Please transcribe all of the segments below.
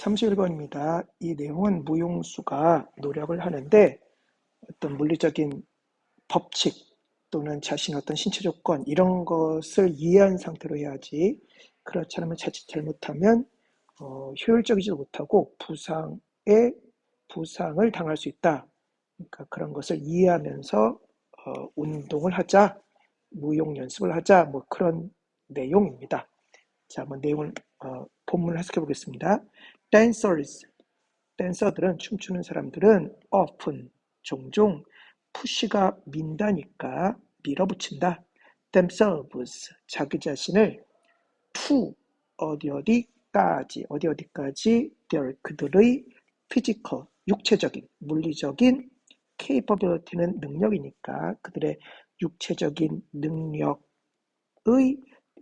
31번입니다. 이 내용은 무용수가 노력을 하는데 어떤 물리적인 법칙 또는 자신의 어떤 신체 조건 이런 것을 이해한 상태로 해야지 그렇지 않으면 자칫 잘못하면 효율적이지도 못하고 부상을 당할 수 있다. 그러니까 그런 것을 이해하면서 운동을 하자, 무용 연습을 하자, 뭐 그런 내용입니다. 자, 한번 내용을 본문을 해석해 보겠습니다. Dancers, 댄서들은 춤추는 사람들은 often 종종 푸시가 민다니까 밀어붙인다. themselves 자기 자신을 to 어디까지 their 그들의 physical 육체적인 물리적인 capability는 능력이니까 그들의 육체적인 능력의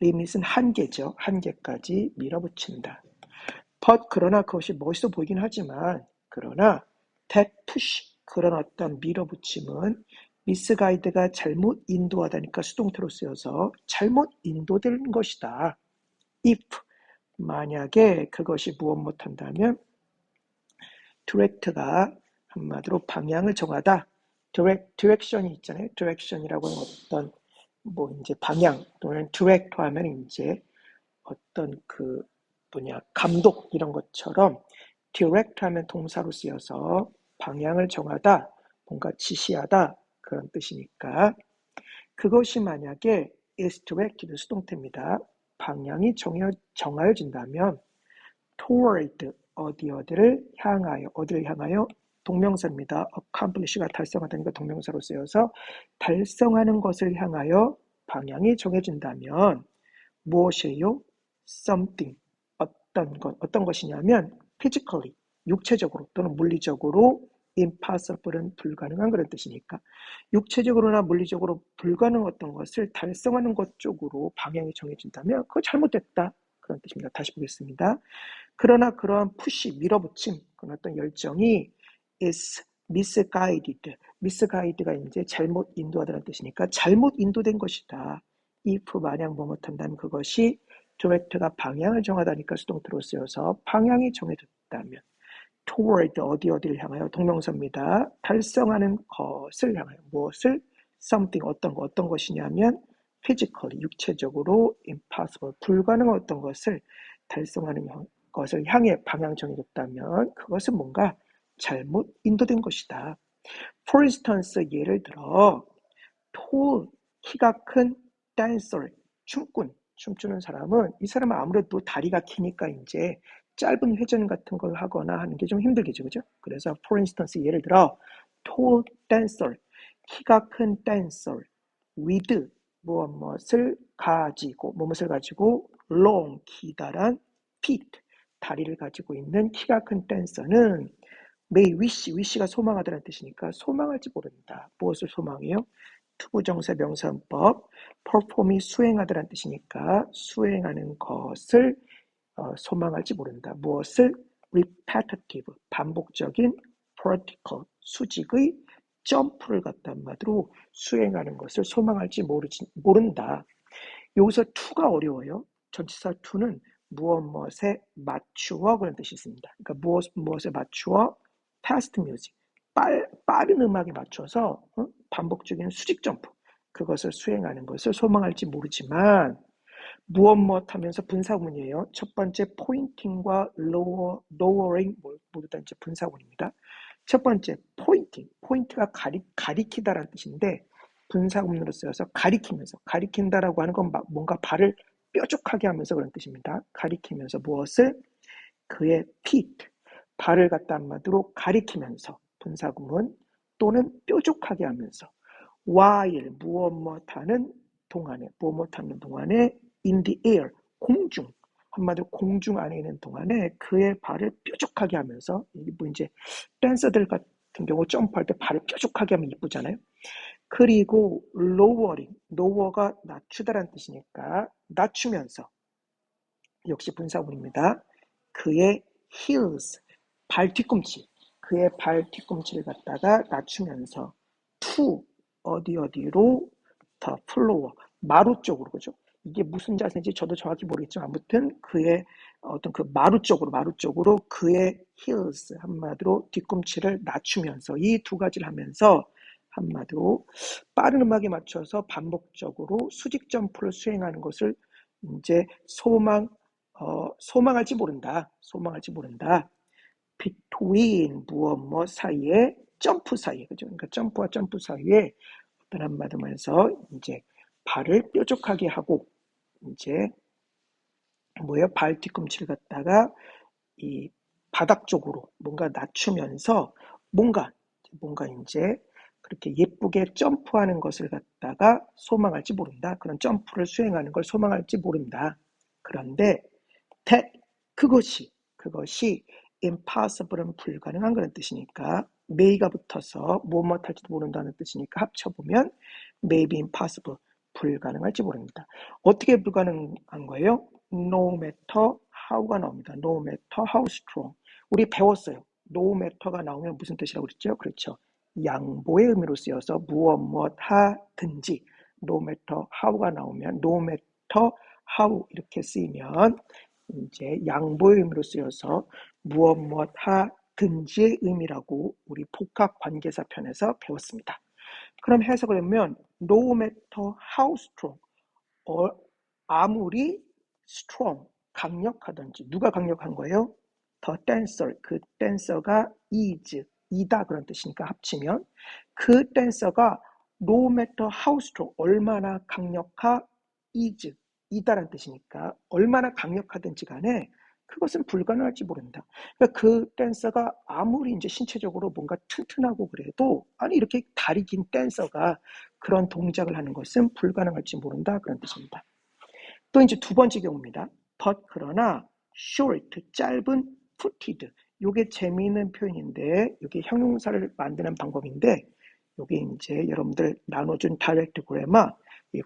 limit은 한계죠. 한계까지 밀어붙인다. 그러나 그것이 멋있어 보이긴 하지만 그러나 that push 그런 어떤 밀어붙임은 미스가이드가 잘못 인도하다니까 수동태로 쓰여서 잘못 인도된 것이다. if 만약에 그것이 무엇 못한다면 direct가 한마디로 방향을 정하다. direction이 있잖아요. direction이라고 하는 어떤 이제 방향 또는 direct 하면 이제 어떤 감독 이런 것처럼 direct 하면 동사로 쓰여서 방향을 정하다, 뭔가 지시하다 그런 뜻이니까 그것이 만약에 is directed 수동태입니다. 방향이 정하여진다면 toward 어디를 향하여 동명사입니다. accomplish가 달성하다니까 동명사로 쓰여서 달성하는 것을 향하여 방향이 정해진다면 무엇이에요? something 어떤 것이냐면 physically 육체적으로 또는 물리적으로 impossible은 불가능한 그런 뜻이니까 육체적으로나 물리적으로 불가능한 어떤 것을 달성하는 것 쪽으로 방향이 정해진다면 그거 잘못됐다 그런 뜻입니다. 다시 보겠습니다. 그러나 그러한 푸시 밀어붙임 그런 어떤 열정이 is misguided가 이제 잘못 인도하다는 뜻이니까 잘못 인도된 것이다. if 만약 뭐 못한다면 그것이 direct가 방향을 정하다니까 수동태로 쓰여서 방향이 정해졌다면 toward 어디를 향하여 동명사입니다. 달성하는 것을 향하여 무엇을 something 어떤 것이냐면 physically 육체적으로 impossible 불가능한 어떤 것을 달성하는 것을 향해 방향 정해졌다면 그것은 뭔가 잘못 인도된 것이다. For instance 예를 들어 tall 키가 큰 dancer 춤추는 사람은 이 사람은 아무래도 다리가 기니까 이제 짧은 회전 같은 걸 하거나 하는 게 좀 힘들겠죠, 그죠? 그래서 for instance 예를 들어 tall dancer 키가 큰 dancer with 무엇을 가지고 long 기다란 feet 다리를 가지고 있는 키가 큰 댄서는 may wish가 소망하다는 뜻이니까 소망할지 모른다. 무엇을 소망해요? 투부정사 명사법 perform이 수행하다는 뜻이니까 수행하는 것을 소망할지 모른다. 무엇을? repetitive 반복적인 vertical 수직의 점프를 갖다 한마디로 수행하는 것을 소망할지 모른다. 여기서 to가 어려워요. 전치사 to는 무엇에 맞추어 그런 뜻이 있습니다. 그러니까 무엇에 맞추어 fast music 빠른 음악에 맞춰서 반복적인 수직 점프 그것을 수행하는 것을 소망할지 모르지만 무엇 하면서 분사구문이에요. 첫 번째 pointing과 lowering 모두 다 이제 분사구문입니다. 첫 번째 point가 가리키다라는 뜻인데 분사구문으로 쓰여서 가리킨다라고 하는 건 뭔가 발을 뾰족하게 하면서 그런 뜻입니다. 가리키면서 무엇을? 그의 feet 발을 갖다 한마디로 가리키면서 분사구문 또는 뾰족하게 하면서 while 무엇 하는 동안에 in the air 공중 한마디로 공중 안에 있는 동안에 그의 발을 뾰족하게 하면서 이제 댄서들 같은 경우 점프할 때 발을 뾰족하게 하면 이쁘잖아요. 그리고 lower가 낮추다라는 뜻이니까 낮추면서 역시 분사구문입니다. 그의 heels 발 뒤꿈치를 갖다가 낮추면서 to 어디로 더 플로어 마루 쪽으로 그죠? 이게 무슨 자세인지 저도 정확히 모르겠지만 아무튼 그의 어떤 그 마루 쪽으로 그의 heels, 한마디로 뒤꿈치를 낮추면서 이 두 가지를 하면서 한마디로 빠른 음악에 맞춰서 반복적으로 수직 점프를 수행하는 것을 이제 소망할지 모른다. 소망할지 모른다. between 무엇 사이에 점프 사이에, 그죠? 그러니까 점프와 점프 사이에 어떤 한마디로 말해서 이제 발을 뾰족하게 하고 이제 뭐예요? 발 뒤꿈치를 갖다가 이 바닥 쪽으로 뭔가 낮추면서 뭔가 이제 그렇게 예쁘게 점프하는 것을 갖다가 소망할지 모른다. 그런 점프를 수행하는 걸 소망할지 모른다. 그런데 that 그것이 impossible은 불가능한 그런 뜻이니까 may가 붙어서 뭐뭐 할지도 모른다는 뜻이니까 합쳐보면 maybe impossible 불가능할지 모릅니다. 어떻게 불가능한 거예요? No matter how가 나옵니다. No matter how strong. 우리 배웠어요. No matter가 나오면 무슨 뜻이라고 그랬죠? 그렇죠. 양보의 의미로 쓰여서 무엇 하든지 no matter how가 나오면 no matter how 이렇게 쓰이면 이제 양보의 의미로 쓰여서 무엇 하든지의 의미라고 우리 복합 관계사 편에서 배웠습니다. 그럼 해석을 하면 no matter how strong 아무리 strong 강력하든지 누가 강력한 거예요? The dancer 그 댄서가 이다 그런 뜻이니까 합치면 그 댄서가 no matter how strong 얼마나 이다라는 뜻이니까 얼마나 강력하든지 간에 그것은 불가능할지 모른다. 그러니까 그 댄서가 아무리 이제 신체적으로 뭔가 튼튼하고 그래도 아니 이렇게 다리 긴 댄서가 그런 동작을 하는 것은 불가능할지 모른다 그런 뜻입니다. 또 이제 두 번째 경우입니다. but 그러나 short 짧은 footed 요게 재미있는 표현인데 요게 형용사를 만드는 방법인데 요게 이제 여러분들 나눠준 다이렉트 그래머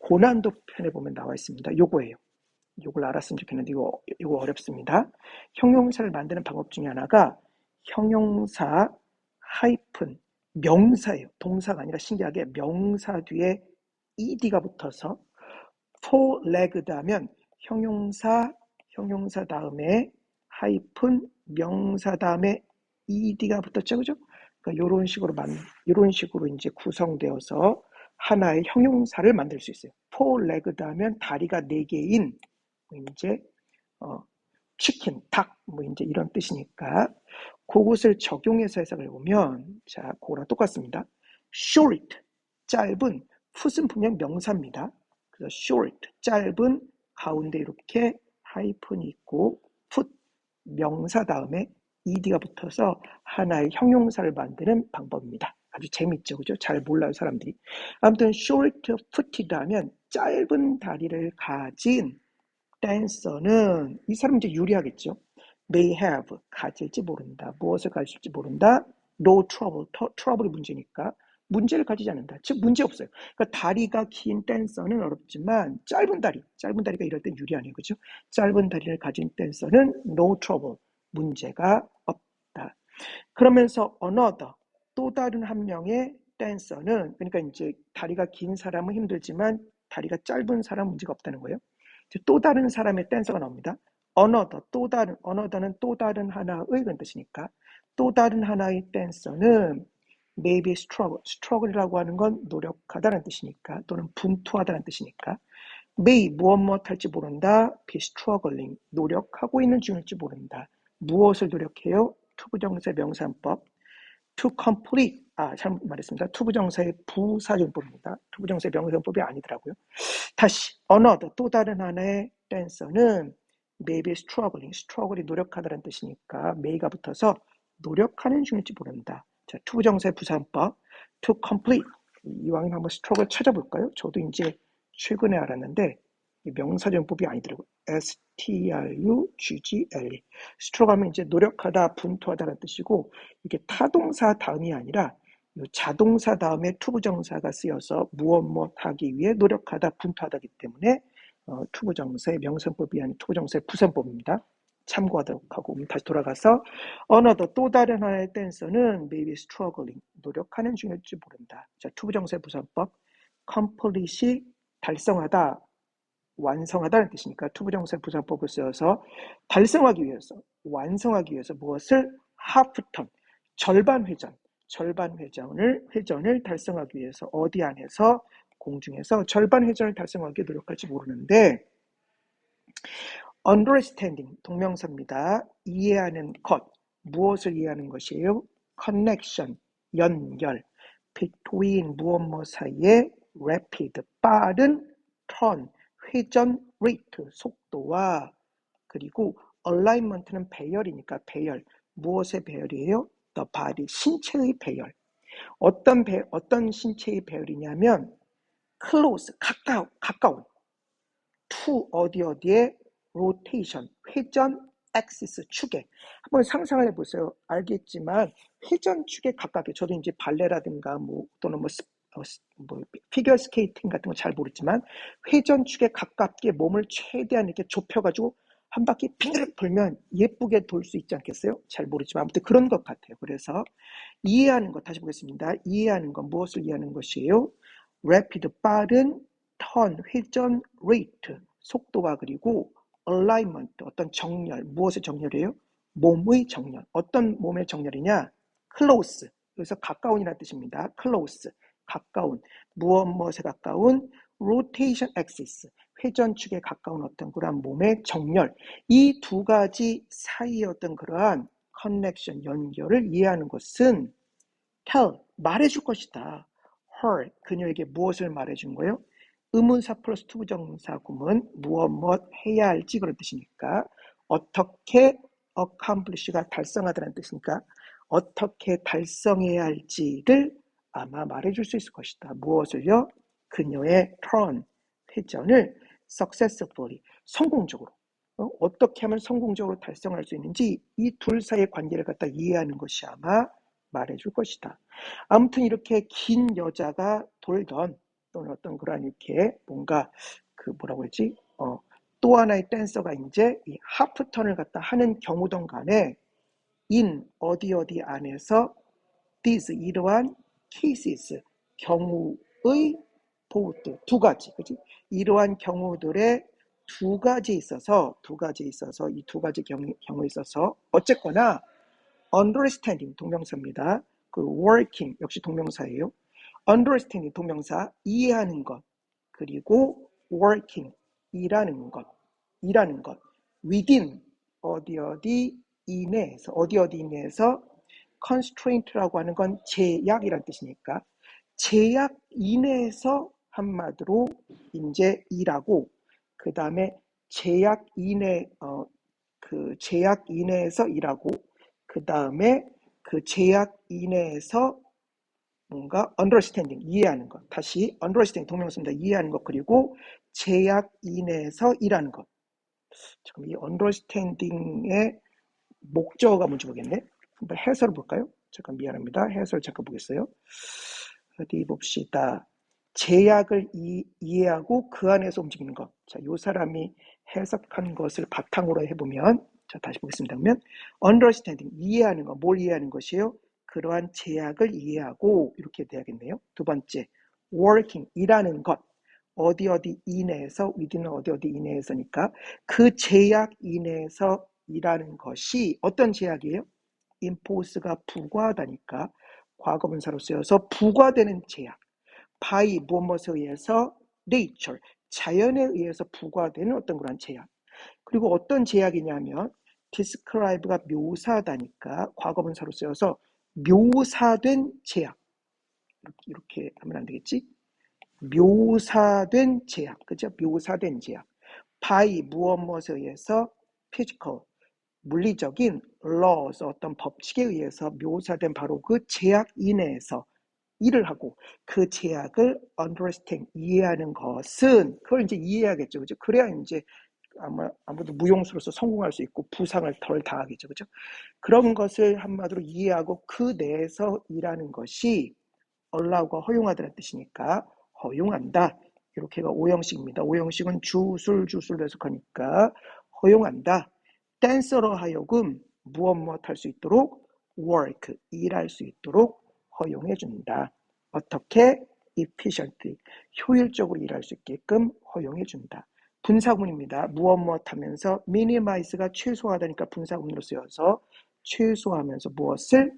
고난도 편에 보면 나와 있습니다. 요거예요. 요걸 알았으면 좋겠는데 이거 어렵습니다. 형용사를 만드는 방법 중에 하나가 형용사 하이픈 명사예요. 동사가 아니라 신기하게 명사 뒤에 ed가 붙어서 four-legged 하면 형용사 다음에 하이픈 명사 다음에 ed가 붙었죠, 그죠? 그러니까 이런 식으로 이제 구성되어서 하나의 형용사를 만들 수 있어요. four-legged 하면 다리가 4개인 이제 치킨, 닭, 이제 이런 뜻이니까 그것을 적용해서 해석을 해보면 자, 그거랑 똑같습니다. short, 짧은, foot은 분명 명사입니다. 그래서 short, 짧은, 가운데 이렇게 하이픈이 있고 foot, 명사 다음에 ed가 붙어서 하나의 형용사를 만드는 방법입니다. 아주 재밌죠, 그죠? 잘 몰라요, 사람들이. 아무튼 short-footed 하면 짧은 다리를 가진 댄서는 이 사람 이제 유리하겠죠. may have 가질지 모른다. 무엇을 가질지 모른다. no trouble trouble이 문제니까 문제를 가지지 않는다. 즉 문제 없어요. 그러니까 다리가 긴 댄서는 어렵지만 짧은 다리가 이럴 땐 유리하네요. 그죠? 짧은 다리를 가진 댄서는 no trouble 문제가 없다. 그러면서 another 또 다른 한 명의 댄서는 그러니까 이제 다리가 긴 사람은 힘들지만 다리가 짧은 사람은 문제가 없다는 거예요. 또 다른 사람의 댄서가 나옵니다. another는 또 다른 하나의 그런 뜻이니까 또 다른 하나의 댄서는 maybe struggle이라고 하는 건 노력하다는 뜻이니까 또는 분투하다는 뜻이니까 may 무엇 할지 모른다 be struggling 노력하고 있는 중일지 모른다. 무엇을 노력해요? 투부정사의 명사법 to complete 잘못 말했습니다. 투부정사의 부사용법입니다. 투부정사의 명사용법이 아니더라고요. 다시 another 또 다른 하나의 댄서는 maybe struggle이 노력하다는 뜻이니까 may가 붙어서 노력하는 중일지 모른다. 자, 투부정사의 부사법 to complete 이왕이면 한번 struggle 찾아볼까요? 저도 이제 최근에 알았는데 명사용법이 아니더라고요. struggle struggle 하면 이제 노력하다 분투하다는 뜻이고 이게 타동사 다음이 아니라 자동사 다음에 투부정사가 쓰여서 무엇 하기 위해 노력하다 분투하다기 때문에 투부정사의 명사법이 아닌 투부정사의 부사법입니다. 참고하도록 하고 다시 돌아가서 another 또 다른 하나의 댄서는 maybe struggling 노력하는 중일지 모른다. 자, 투부정사의 부사법 complete이 달성하다 완성하다는 뜻이니까 투부정사 부사법을 쓰여서 달성하기 위해서, 완성하기 위해서 무엇을? half turn, 절반 회전을 달성하기 위해서 어디 안에서? 공중에서 절반 회전을 달성하기 노력할지 모르는데 understanding 동명사입니다. 이해하는 것, 무엇을 이해하는 것이에요? connection, 연결, between 무엇 사이에 rapid, 빠른 turn, 회전 rate, 속도와 그리고 alignment는 배열이니까 배열, 무엇의 배열이에요? the body, 신체의 배열. 어떤 신체의 배열이냐면 close, 가까운 to 어디에 rotation, 회전 axis, 축에 한번 상상을 해보세요. 알겠지만 회전 축에 가깝게 저도 이제 발레라든가 또는 피겨 스케이팅 같은 거 잘 모르지만 회전축에 가깝게 몸을 최대한 이렇게 좁혀가지고 한 바퀴 빙그르 돌면 예쁘게 돌 수 있지 않겠어요? 잘 모르지만 아무튼 그런 것 같아요. 그래서 이해하는 것 다시 보겠습니다. 이해하는 것 무엇을 이해하는 것이에요? rapid, 빠른 turn, 회전 rate, 속도와 그리고 alignment, 어떤 정렬, 무엇의 정렬이에요? 몸의 정렬. 어떤 몸의 정렬이냐? close, 여기서 가까운이라는 뜻입니다. close, 가까운, 무엇에 가까운? rotation axis, 회전축에 가까운 어떤 그러한 몸의 정렬. 이 두 가지 사이의 어떤 그러한 connection, 연결을 이해하는 것은 tell, 말해줄 것이다. her, 그녀에게 무엇을 말해준 거예요? 의문사 플러스 투부정사 구문, 무엇 해야 할지 그런 뜻이니까 어떻게 accomplish가 달성하다는 뜻이니까 어떻게 달성해야 할지를 아마 말해줄 수 있을 것이다. 무엇을요? 그녀의 turn, 회전을 successfully, 성공적으로 어떻게 하면 성공적으로 달성할 수 있는지 이 둘 사이의 관계를 갖다 이해하는 것이 아마 말해줄 것이다. 아무튼 이렇게 긴 여자가 돌던 또는 어떤 그런 이렇게 뭔가 뭐라고 했지? 또 하나의 댄서가 이제 이 하프턴을 갖다 하는 경우든 간에 in 어디 안에서 these 이러한 cases 경우의 both 두 가지 그지? 이러한 경우들의 두 가지에 있어서 이 두 가지 경우에 있어서 어쨌거나 understanding 동명사입니다. 그 working 역시 동명사예요. understanding 동명사 이해하는 것 그리고 working 일하는 것 within 어디 이내에서 constraint라고 하는 건 제약이란 뜻이니까 제약 이내에서 한마디로 이제 일하고 그 다음에 제약 이내에서 일하고 그 다음에 그 제약 이내에서 뭔가 understanding 이해하는 것. 다시 understanding 동명사입니다. 이해하는 것 그리고 제약 이내에서 일하는 것. 지금 이 understanding의 목적어가 뭔지 모르겠네. 한번 해설을 볼까요? 잠깐 미안합니다. 해설 잠깐 보겠어요. 어디 봅시다. 제약을 이해하고 그 안에서 움직이는 것. 자, 요 사람이 해석한 것을 바탕으로 해보면 자, 다시 보겠습니다. 그러면 understanding, 이해하는 것, 뭘 이해하는 것이에요? 그러한 제약을 이해하고 이렇게 돼야겠네요. 두 번째, working, 일하는 것. 어디 이내에서, within은 어디 이내에서니까 그 제약 이내에서 일하는 것이 어떤 제약이에요? impose가 부과하다니까 과거분사로 쓰여서 부과되는 제약. by 무엇에 의해서 nature, 자연에 의해서 부과되는 어떤 그런 제약. 그리고 어떤 제약이냐면 describe가 묘사하다니까 과거분사로 쓰여서 묘사된 제약. 이렇게 하면 안 되겠지? 묘사된 제약. 그죠? 묘사된 제약. by 무엇에 의해서 physical, 물리적인 laws, 어떤 법칙에 의해서 묘사된 바로 그 제약 이내에서 일을 하고 그 제약을 understand, 이해하는 것은 그걸 이제 이해하겠죠. 그죠? 그래야 이제 아무도 무용수로서 성공할 수 있고 부상을 덜 당하겠죠. 그죠? 그런 것을 한마디로 이해하고 그 내에서 일하는 것이 allow가 허용하다는 뜻이니까 허용한다. 이렇게가 오형식입니다. 오형식은 주술 해석하니까 허용한다. 댄서로 하여금 무엇 할 수 있도록 work, 일할 수 있도록 허용해준다. 어떻게? efficiently, 효율적으로 일할 수 있게끔 허용해준다. 분사구문입니다. 무엇 하면서 minimize가 최소화하다니까 분사구문으로 쓰여서 최소화하면서 무엇을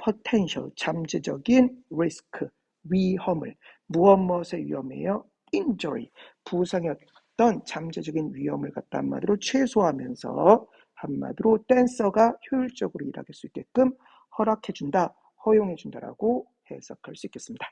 potential 잠재적인 risk 위험을 무엇의 위험이에요? injury 부상의 어떤 잠재적인 위험을 갖다 한마디로 최소화하면서 한마디로 댄서가 효율적으로 일할 수 있게끔 허락해준다, 허용해준다라고 해석할 수 있겠습니다.